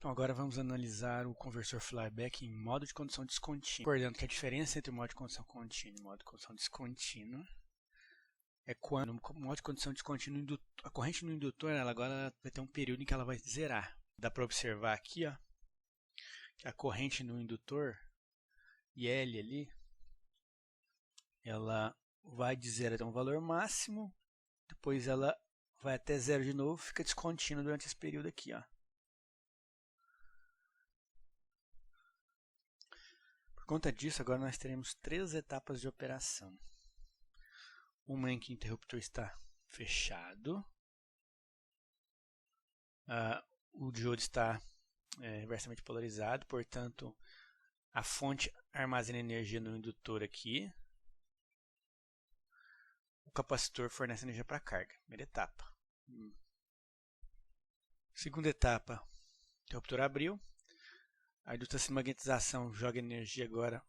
Então agora vamos analisar o conversor flyback em modo de condução descontínua. Recordando que a diferença entre o modo de condução contínua e o modo de condução descontínua é quando no modo de condução descontínua a corrente no indutor ela agora vai ter um período em que ela vai zerar. Dá para observar aqui, ó, que a corrente no indutor IL ali, ela vai de 0 até um valor máximo, depois ela vai até 0 de novo, fica descontínua durante esse período aqui, ó. Por conta disso, agora nós teremos 3 etapas de operação. Uma em que o interruptor está fechado, o diodo está inversamente polarizado, portanto a fonte armazena energia no indutor aqui, o capacitor fornece energia para a carga, primeira etapa. Segunda etapa, o interruptor abriu, a indutância de magnetização joga energia agora,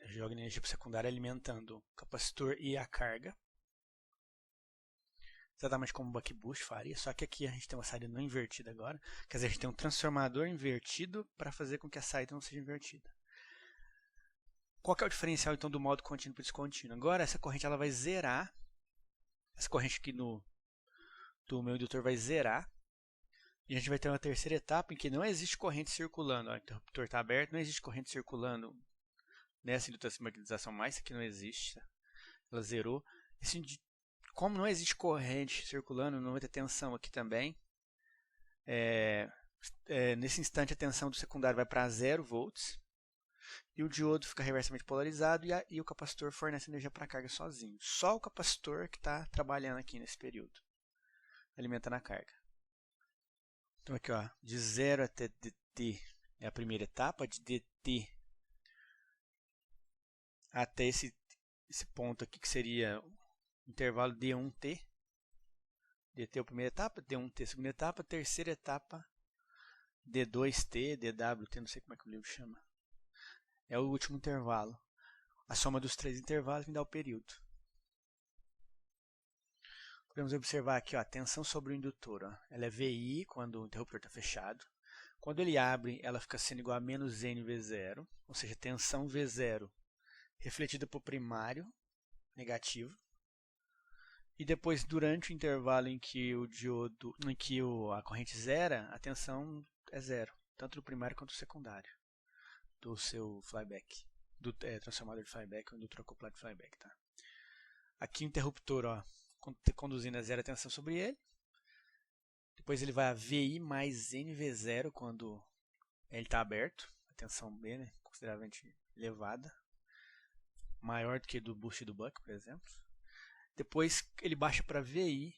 joga energia para o secundário alimentando o capacitor e a carga. Exatamente como o buck boost faria, só que aqui a gente tem uma saída não invertida agora, quer dizer, a gente tem um transformador invertido para fazer com que a saída não seja invertida. Qual que é o diferencial então do modo contínuo para descontínuo? Agora essa corrente ela vai zerar, essa corrente aqui do meu indutor vai zerar, e a gente vai ter uma terceira etapa em que não existe corrente circulando. O interruptor está aberto, não existe corrente circulando nessa indutância de magnetização mais, isso aqui não existe, tá? Ela zerou. Como não existe corrente circulando, não vai ter tensão aqui também. Nesse instante a tensão do secundário vai para 0 volts. E o diodo fica reversamente polarizado e o capacitor fornece energia para a carga sozinho. Só o capacitor que está trabalhando aqui nesse período, alimentando a carga. Então aqui, ó, de 0 até dt é a primeira etapa, de dt até esse ponto aqui que seria intervalo D1T. DT é a primeira etapa, D1T é a segunda etapa, terceira etapa, D2T, DWT, não sei como é que o livro chama. É o último intervalo. A soma dos 3 intervalos me dá o período. Podemos observar aqui, ó, a tensão sobre o indutor. Ó. Ela é VI quando o interruptor está fechado. Quando ele abre, ela fica sendo igual a menos N V0, ou seja, tensão V0 refletida por primário, negativo. E depois, durante o intervalo em que a corrente zera, a tensão é 0, tanto do primário quanto do secundário, do seu flyback, do transformador de flyback ou indutor acoplado de flyback. Tá? Aqui o interruptor, ó, conduzindo a zero a tensão sobre ele. Depois ele vai a VI mais NV0 quando ele está aberto, a tensão B, né, consideravelmente elevada, maior do que do boost do buck, por exemplo. Depois ele baixa para VI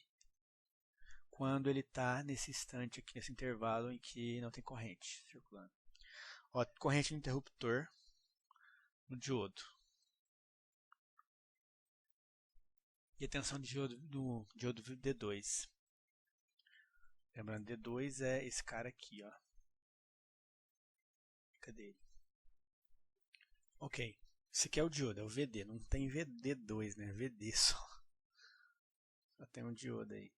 quando ele está nesse instante aqui, nesse intervalo em que não tem corrente circulando. Ó, corrente no interruptor, no diodo. E a tensão do diodo D2. Lembrando, D2 é esse cara aqui, ó. Cadê ele? Ok, esse aqui é o diodo, é o VD. Não tem VD2, né? VD só. Só tem um diodo aí.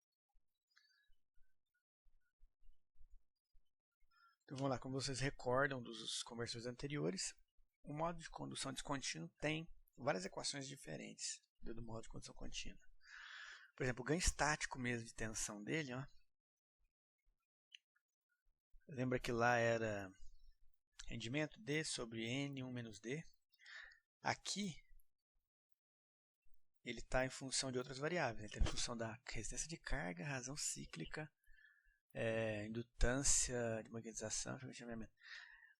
Então vamos lá, como vocês recordam dos conversores anteriores, o modo de condução descontínuo tem várias equações diferentes do modo de condução contínua. Por exemplo, o ganho estático mesmo de tensão dele, ó. Lembra que lá era rendimento D sobre N1 menos D. Aqui ele está em função de outras variáveis. Ele está em função da resistência de carga, razão cíclica, indutância de magnetização,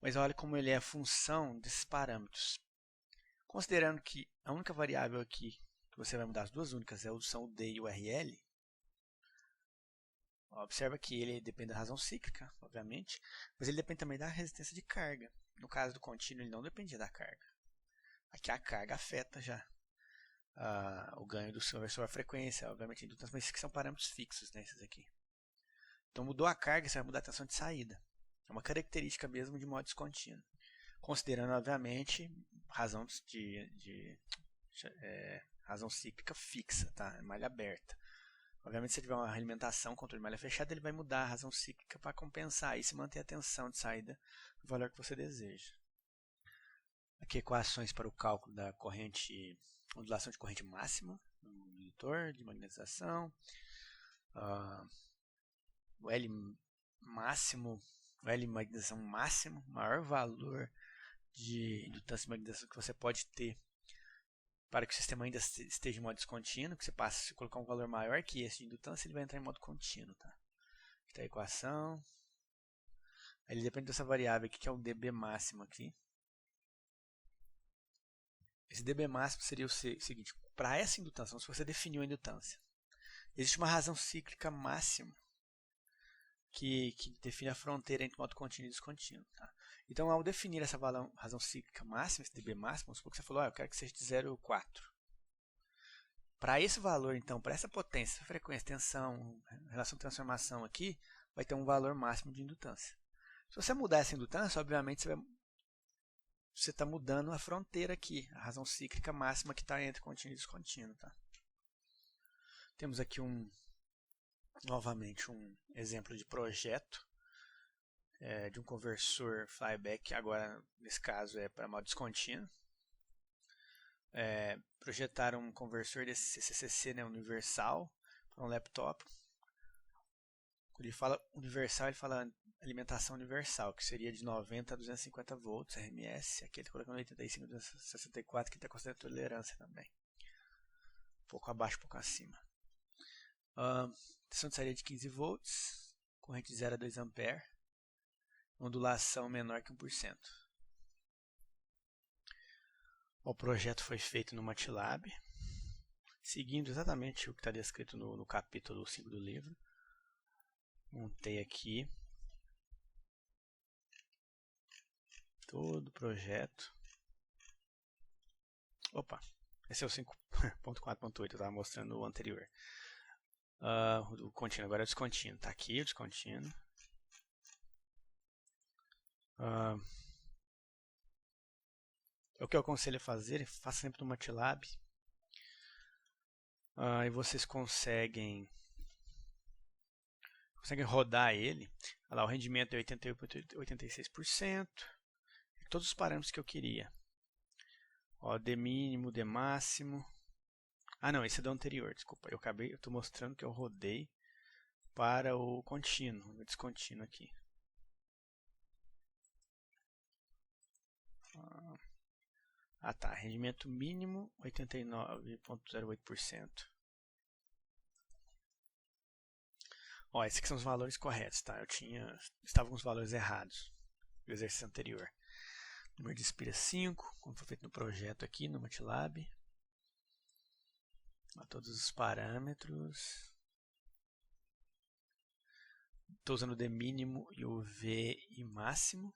mas olha como ele é função desses parâmetros. Considerando que a única variável aqui que você vai mudar, as duas únicas, são o D e o RL, observa que ele depende da razão cíclica, obviamente, mas ele depende também da resistência de carga. No caso do contínuo, ele não dependia da carga. Aqui a carga afeta já o ganho do conversor, a frequência, obviamente a indutância, mas esses que são parâmetros fixos, né, esses aqui. Então mudou a carga, você vai mudar a tensão de saída. É uma característica mesmo de modo descontínuo. Considerando, obviamente, razão razão cíclica fixa, tá? Malha aberta. Obviamente, se tiver uma alimentação, controle de malha fechada, ele vai mudar a razão cíclica para compensar isso e manter a tensão de saída no valor que você deseja. Aqui equações para o cálculo da corrente, ondulação de corrente máxima no indutor de magnetização. O L máximo, o L magnetização máximo, maior valor de indutância e magnetização que você pode ter para que o sistema ainda esteja em modo descontínuo, que você passe a colocar um valor maior que esse de indutância, ele vai entrar em modo contínuo. Tá? Aqui está a equação. Aí ele depende dessa variável aqui, que é o dB máximo aqui. Esse dB máximo seria o seguinte: para essa indutância, se você definiu a indutância, existe uma razão cíclica máxima que define a fronteira entre modo contínuo e descontínuo. Tá? Então, ao definir essa razão cíclica máxima, esse dB máximo, vamos supor que você falou, eu quero que seja de 0,4. Para esse valor, então, para essa potência, frequência, tensão, relação de transformação aqui, vai ter um valor máximo de indutância. Se você mudar essa indutância, obviamente você está mudando a fronteira aqui, a razão cíclica máxima que está entre contínuo e descontínuo. Tá? Temos aqui novamente um exemplo de projeto de um conversor flyback, agora nesse caso é para modo descontínuo. Projetaram um conversor desse CCC, né, universal, para um laptop. Quando ele fala universal, ele fala alimentação universal, que seria de 90 a 250 volts RMS. Aqui ele está colocando 85 a 264, que está considerando tolerância também. Um pouco abaixo, um pouco acima. Tensão de saída de 15 volts, corrente de 0 a 2 ampere, ondulação menor que 1%. O projeto foi feito no MATLAB, seguindo exatamente o que está descrito no capítulo 5 do livro. Montei aqui todo o projeto. Opa, esse é o 5.4.8, eu estava mostrando o anterior. O contínuo, agora é o descontínuo. Está aqui o descontínuo. O que eu aconselho a fazer, faça sempre no MATLAB. E vocês conseguem rodar ele. Olha lá, o rendimento é 86%. Todos os parâmetros que eu queria. D mínimo, D máximo. Não, esse é do anterior, desculpa. Eu estou mostrando que eu rodei para o contínuo, o descontínuo aqui. Tá, rendimento mínimo 89,08%. Esses aqui são os valores corretos, tá? Estava com os valores errados do exercício anterior. Número de Spira 5, como foi feito no projeto aqui no MATLAB. Todos os parâmetros. Estou usando o D mínimo e o V e máximo.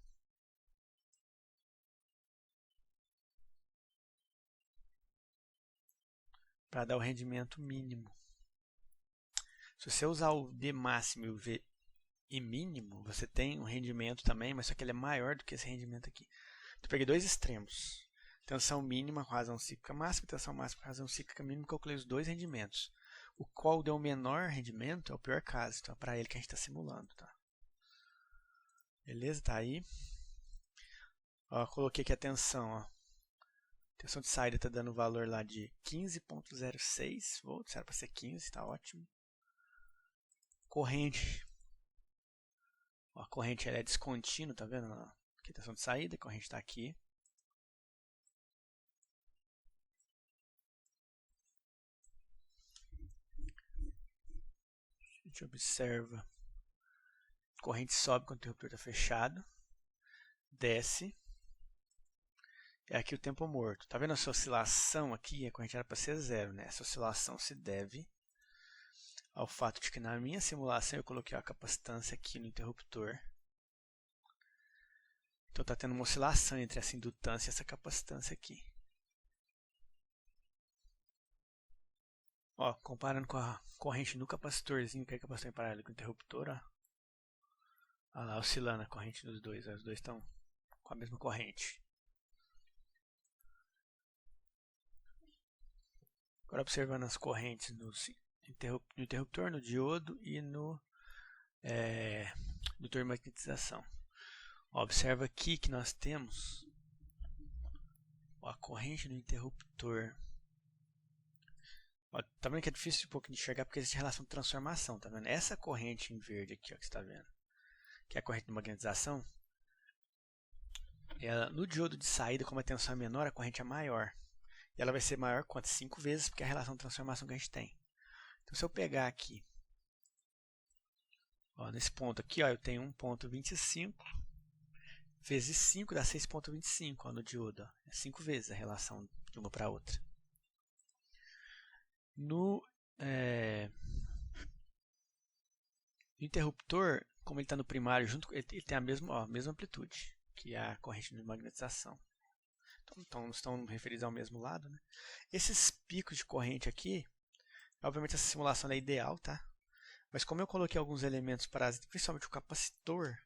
Para dar o rendimento mínimo. Se você usar o D máximo e o V e mínimo, você tem um rendimento também, mas só que ele é maior do que esse rendimento aqui. Então, eu peguei dois extremos. Tensão mínima com razão cíclica máxima e tensão máxima com razão cíclica mínima, calculei os dois rendimentos. O qual deu o menor rendimento é o pior caso, então é para ele que a gente está simulando. Tá? Beleza? Tá aí. Coloquei aqui a tensão. Tensão de saída está dando o valor lá de 15,06 volts, era para ser 15, está ótimo. Corrente. A corrente ela é descontínua, tá vendo? Aqui a tensão de saída, a corrente está aqui. A gente observa. A corrente sobe quando o interruptor está fechado. Desce. É aqui o tempo morto. Tá vendo essa oscilação aqui? A corrente era para ser zero, né? Essa oscilação se deve ao fato de que na minha simulação eu coloquei a capacitância aqui no interruptor. Então está tendo uma oscilação entre essa indutância e essa capacitância aqui. Comparando com a corrente no capacitorzinho, que é capacitor em paralelo com o interruptor, olha lá, oscilando a corrente dos dois. Os dois estão com a mesma corrente. Agora observando as correntes nos interruptor, no diodo e no indutor de magnetização. Observa aqui que nós temos a corrente do interruptor. Tá vendo que é difícil um pouco de enxergar porque existe relação de transformação, tá vendo? Essa corrente em verde aqui, ó, que você está vendo, que é a corrente de magnetização, no diodo de saída, como a tensão é menor, a corrente é maior. E ela vai ser maior quanto? 5 vezes, porque é a relação de transformação que a gente tem. Então, se eu pegar aqui, ó, nesse ponto aqui, ó, eu tenho 1,25 vezes 5 dá 6,25 no diodo. Ó. É 5 vezes a relação de uma para a outra. No interruptor, como ele está no primário, ele tem a mesma amplitude, que é a corrente de magnetização. Então estão referidos ao mesmo lado. Né? Esses picos de corrente aqui, obviamente essa simulação é ideal, tá? Mas como eu coloquei alguns elementos parasitas, principalmente o capacitor,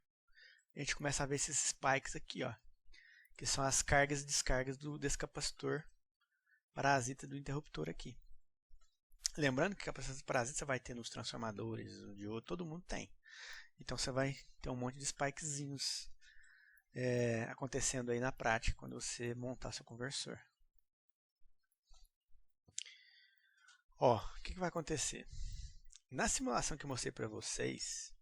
a gente começa a ver esses spikes aqui, ó, que são as cargas e descargas desse capacitor parasita do interruptor aqui. Lembrando que capacitor parasita você vai ter nos transformadores, no diodo, todo mundo tem. Então você vai ter um monte de spikezinhos acontecendo aí na prática quando você montar seu conversor. Ó, o que vai acontecer? Na simulação que eu mostrei para vocês,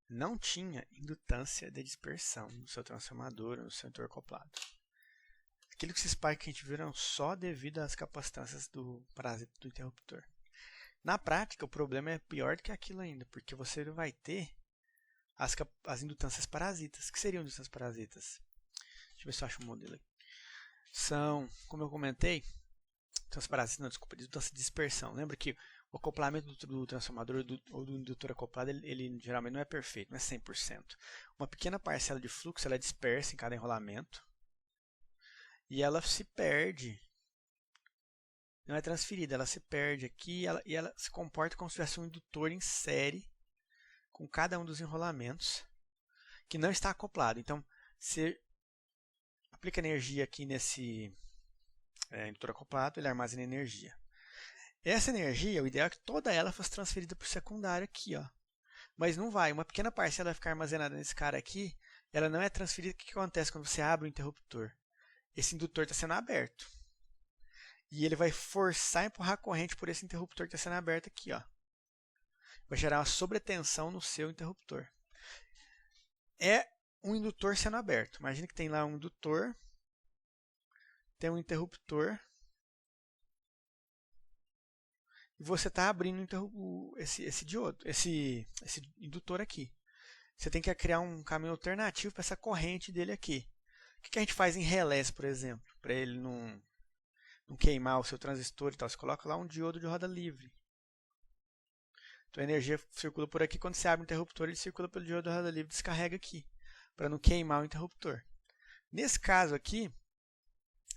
não tinha indutância de dispersão no seu transformador ou no seu intercoplado. Aquilo que esses spikes que a gente viu eram só devido às capacitâncias do parasita do interruptor. Na prática, o problema é pior do que aquilo ainda, porque você vai ter as indutâncias parasitas. O que seriam indutâncias parasitas? Deixa eu ver se eu acho um modelo aqui. São, como eu comentei, indutâncias parasitas, não, desculpa, indutância de dispersão. Lembra que o acoplamento do transformador ou do indutor acoplado, ele geralmente não é perfeito, não é 100%. Uma pequena parcela de fluxo ela é dispersa em cada enrolamento e ela se perde. Não é transferida, ela se perde aqui e ela se comporta como se tivesse um indutor em série com cada um dos enrolamentos que não está acoplado. Então, você aplica energia aqui nesse indutor acoplado, ele armazena energia. Essa energia, o ideal é que toda ela fosse transferida para o secundário aqui, ó. Mas não vai, uma pequena parcela vai ficar armazenada nesse cara aqui, ela não é transferida. O que acontece quando você abre o interruptor? Esse indutor está sendo aberto. E ele vai forçar a empurrar a corrente por esse interruptor que está sendo aberto aqui, ó. Vai gerar uma sobretensão no seu interruptor. É um indutor sendo aberto. Imagina que tem lá um indutor, tem um interruptor, e você está abrindo esse diodo, esse indutor aqui. Você tem que criar um caminho alternativo para essa corrente dele aqui. O que a gente faz em relés, por exemplo, para ele não queimar o seu transistor e tal? Você coloca lá um diodo de roda livre. Então a energia circula por aqui, quando você abre o interruptor, ele circula pelo diodo de roda livre e descarrega aqui, para não queimar o interruptor. Nesse caso aqui,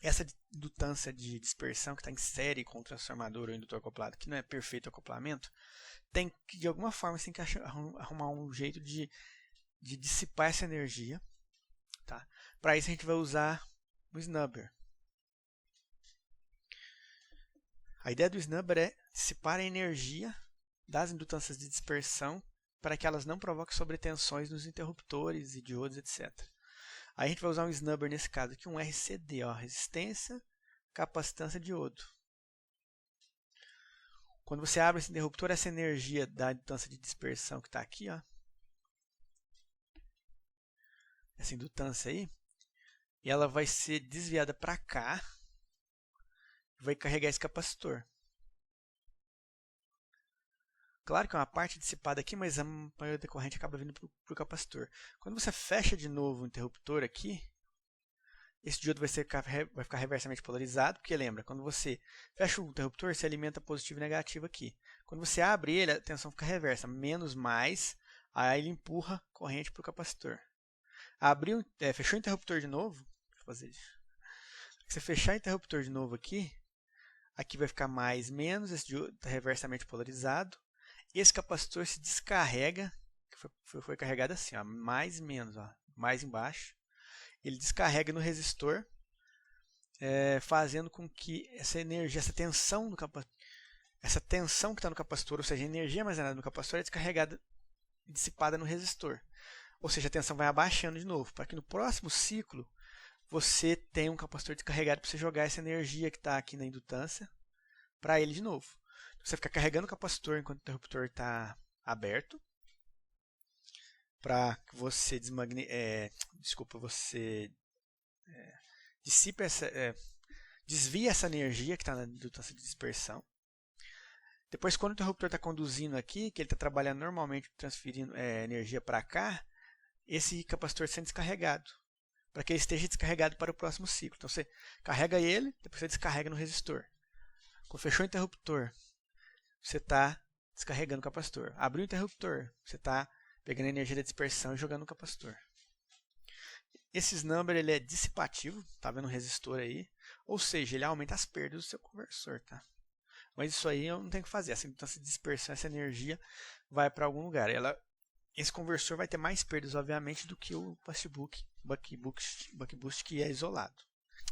essa indutância de dispersão que está em série com o transformador ou indutor acoplado, que não é perfeito acoplamento, tem que, de alguma forma, você tem que arrumar um jeito de dissipar essa energia. Tá? Para isso a gente vai usar o snubber. A ideia do snubber é dissipar a energia das indutâncias de dispersão para que elas não provoquem sobretensões nos interruptores e diodos, etc. Aí a gente vai usar um snubber nesse caso aqui, um RCD, ó, resistência, capacitância, diodo. Quando você abre esse interruptor, essa energia da indutância de dispersão que está aqui, ó, essa indutância aí, e ela vai ser desviada para cá e vai carregar esse capacitor. Claro que é uma parte dissipada aqui, mas a maioria da corrente acaba vindo para o capacitor. Quando você fecha de novo o interruptor aqui, esse diodo vai ficar reversamente polarizado, porque lembra, quando você fecha o interruptor, você alimenta positivo e negativo aqui. Quando você abre ele, a tensão fica reversa, menos mais, aí ele empurra a corrente para o capacitor. Fechou o interruptor de novo, deixa eu fazer isso. Se você fechar o interruptor de novo aqui vai ficar mais, menos, esse diodo está reversamente polarizado. Esse capacitor se descarrega, foi carregado assim, ó, mais, menos, ó, mais embaixo. Ele descarrega no resistor, fazendo com que essa energia, essa tensão do capacitor, essa tensão que está no capacitor, ou seja, a energia armazenada no capacitor é descarregada e dissipada no resistor. Ou seja, a tensão vai abaixando de novo, para que no próximo ciclo você tenha um capacitor descarregado para você jogar essa energia que está aqui na indutância para ele de novo. Você fica carregando o capacitor enquanto o interruptor está aberto, para que você desvia essa energia que está na indutância de dispersão. Depois, quando o interruptor está conduzindo aqui, que ele está trabalhando normalmente, transferindo energia para cá, esse capacitor está sendo descarregado, para que ele esteja descarregado para o próximo ciclo. Então, você carrega ele, depois você descarrega no resistor. Quando fechou o interruptor, você está descarregando o capacitor. Abriu o interruptor, você está pegando a energia da dispersão e jogando no capacitor. Esse snumber ele é dissipativo, tá vendo o resistor aí? Ou seja, ele aumenta as perdas do seu conversor, tá? Mas isso aí eu não tenho que fazer. Essa indutância de dispersão, essa energia vai para algum lugar. Esse conversor vai ter mais perdas, obviamente, do que o buck boost que é isolado,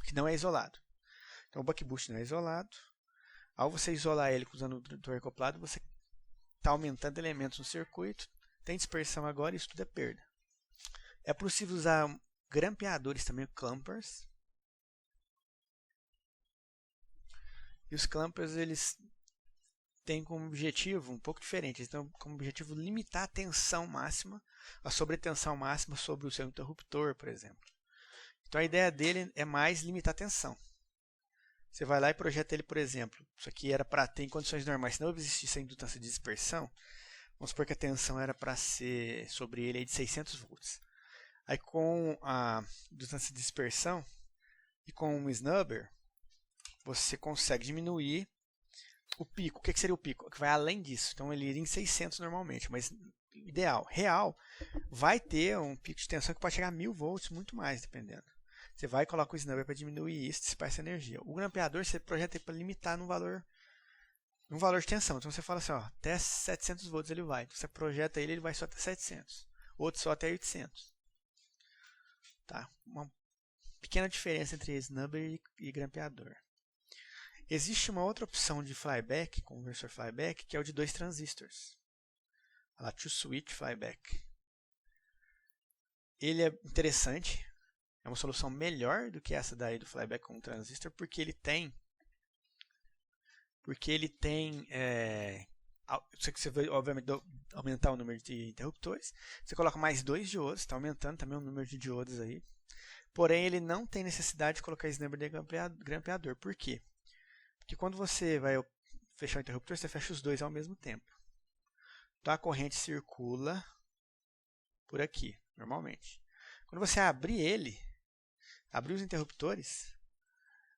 que não é isolado. Então o buck boost não é isolado. Ao você isolar ele usando o indutor acoplado, você está aumentando elementos no circuito. Tem dispersão agora e isso tudo é perda. É possível usar grampeadores também, clampers. E os clampers eles têm como objetivo um pouco diferente. Eles têm como objetivo limitar a tensão máxima, a sobretensão máxima sobre o seu interruptor, por exemplo. Então a ideia dele é mais limitar a tensão. Você vai lá e projeta ele, por exemplo. Isso aqui era para ter em condições normais. Se não existisse a indutância de dispersão, vamos supor que a tensão era para ser sobre ele aí de 600 volts. Aí com a indutância de dispersão e com um snubber, você consegue diminuir o pico. O que seria o pico? Que vai além disso. Então ele iria em 600 normalmente, mas ideal. Real, vai ter um pico de tensão que pode chegar a 1000 volts, muito mais, dependendo. Você vai e coloca o snubber para diminuir isso, dissipar essa energia. O grampeador você projeta para limitar num valor de tensão. Então você fala assim, ó, até 700 volts ele vai. Então você projeta ele vai só até 700. Outro só até 800. Tá? Uma pequena diferença entre snubber e grampeador. Existe uma outra opção de flyback, conversor flyback, que é o de 2 transistores. Olha lá, two switch flyback. Ele é interessante, é uma solução melhor do que essa daí do flyback com um transistor, porque ele tem você vai obviamente aumentar o número de interruptores, você coloca mais 2 diodos, está aumentando também o número de diodos aí, porém ele não tem necessidade de colocar snubber de grampeador. Por quê? Porque quando você vai fechar o interruptor, você fecha os dois ao mesmo tempo. Então a corrente circula por aqui, normalmente. Quando você abrir os interruptores,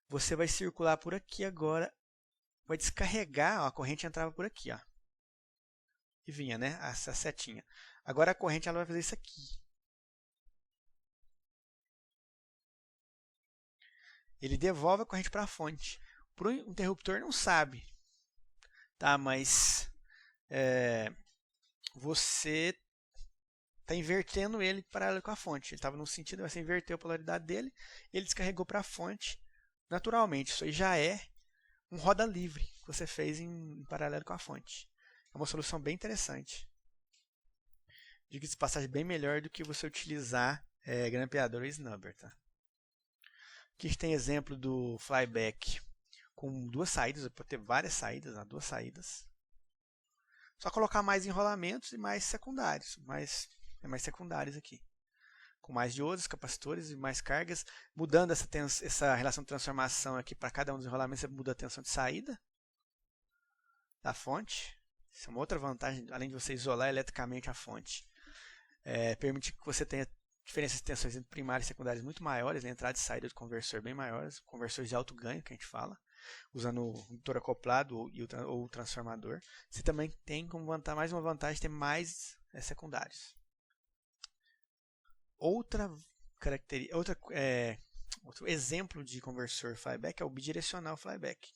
você vai circular por aqui agora, vai descarregar, ó, a corrente entrava por aqui, ó, e vinha, né, essa setinha. Agora a corrente ela vai fazer isso aqui. Ele devolve a corrente para a fonte. Para o interruptor não sabe, tá? Mas você está invertendo ele paralelo com a fonte. Ele estava num sentido, você inverteu a polaridade dele, ele descarregou para a fonte naturalmente. Isso aí já é um roda livre que você fez em paralelo com a fonte. É uma solução bem interessante. Diga-se de passagem, bem melhor do que você utilizar grampeador ou snubber. Tá? Aqui a gente tem exemplo do flyback com 2 saídas, pode ter várias saídas, 2 saídas. Só colocar mais enrolamentos e mais secundários, mais secundários aqui. Com mais diodos, capacitores e mais cargas, mudando essa relação de transformação aqui para cada um dos enrolamentos, você muda a tensão de saída da fonte. Isso é uma outra vantagem, além de você isolar eletricamente a fonte. Permite que você tenha diferenças de tensões entre primárias e secundárias muito maiores, né? Entrada e saída do conversor bem maiores, conversores de alto ganho que a gente fala, usando o indutor acoplado ou o transformador. Você também tem como mais uma vantagem ter mais secundários. Outro exemplo de conversor flyback é o bidirecional flyback.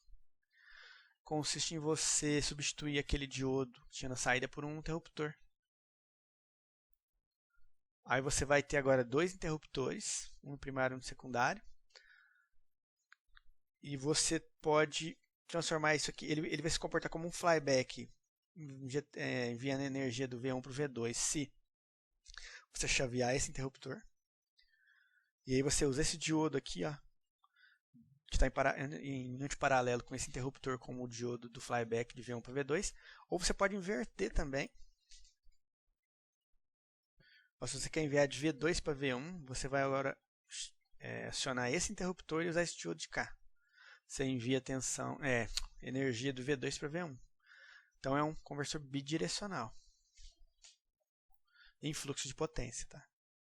Consiste em você substituir aquele diodo que tinha na saída por um interruptor. Aí você vai ter agora 2 interruptores, um no primário e um no secundário. E você pode transformar isso aqui, ele vai se comportar como um flyback, enviando energia do V1 para o V2, se você chavear esse interruptor. E aí você usa esse diodo aqui, ó, que está em antiparalelo com esse interruptor, como o diodo do flyback de V1 para V2. Ou você pode inverter também. Ou se você quer enviar de V2 para V1, você vai agora acionar esse interruptor e usar esse diodo de cá. Você envia energia do V2 para V1. Então é um conversor bidirecional em fluxo de potência, tá?